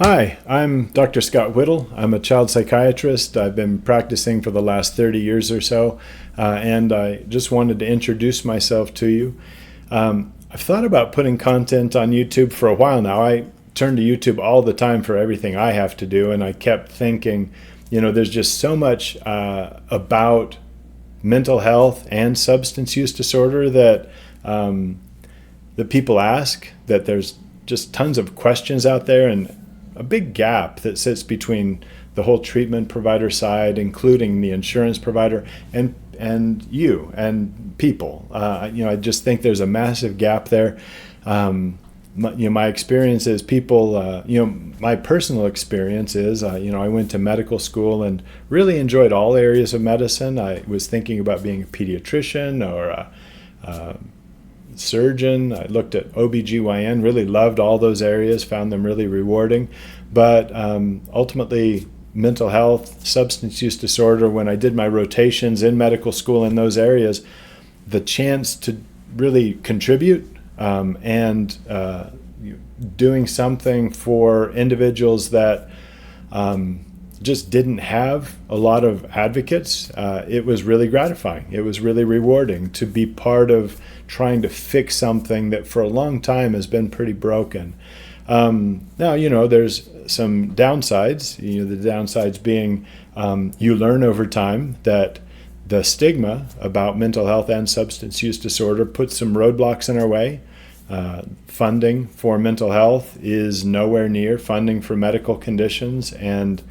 Hi, I'm Dr. Scott Whittle. I'm a child psychiatrist. I've been practicing for the last 30 years or so, and I just wanted to introduce myself to you. I've thought about putting content on YouTube for a while now. I turn to YouTube all the time for everything I have to do, and I kept thinking, there's just so much about mental health and substance use disorder that people ask, that there's just tons of questions out there, and a big gap that sits between the whole treatment provider side, including the insurance provider, and you and people. I just think there's a massive gap there. My experience is people. My personal experience is, I went to medical school and really enjoyed all areas of medicine. I was thinking about being a pediatrician or a surgeon. I looked at OBGYN, really loved all those areas, found them really rewarding. But ultimately, mental health, substance use disorder, when I did my rotations in medical school in those areas, the chance to really contribute and doing something for individuals that just didn't have a lot of advocates, it was really gratifying. It was really rewarding to be part of trying to fix something that for a long time has been pretty broken. Now, there's some downsides, the downsides being you learn over time that the stigma about mental health and substance use disorder puts some roadblocks in our way. Funding for mental health is nowhere near funding for medical conditions, and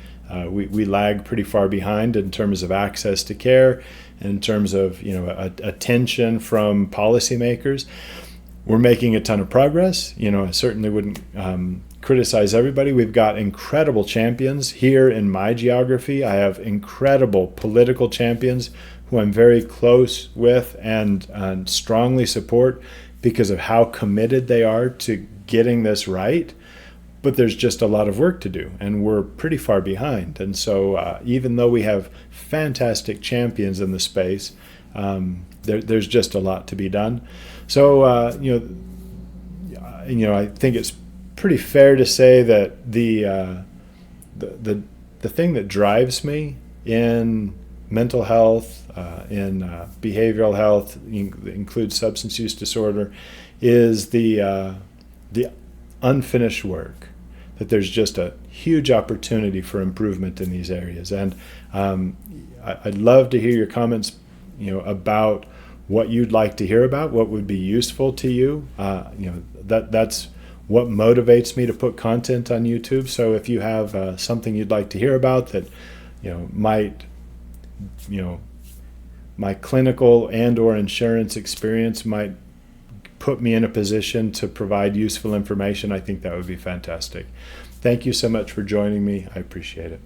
we lag pretty far behind in terms of access to care, in terms of attention from policymakers. We're making a ton of progress. I certainly wouldn't criticize everybody. We've got incredible champions here in my geography. I have incredible political champions who I'm very close with and strongly support because of how committed they are to getting this right. But there's just a lot of work to do, and we're pretty far behind. And so even though we have fantastic champions in the space, there's just a lot to be done. So, I think it's pretty fair to say that the thing that drives me in mental health, in behavioral health, includes substance use disorder, is the unfinished work. That there's just a huge opportunity for improvement in these areas, and I'd love to hear your comments, about what you'd like to hear about, what would be useful to you. That's what motivates me to put content on YouTube. So if you have something you'd like to hear about that, might, my clinical and/or insurance experience might put me in a position to provide useful information, I think that would be fantastic. Thank you so much for joining me. I appreciate it.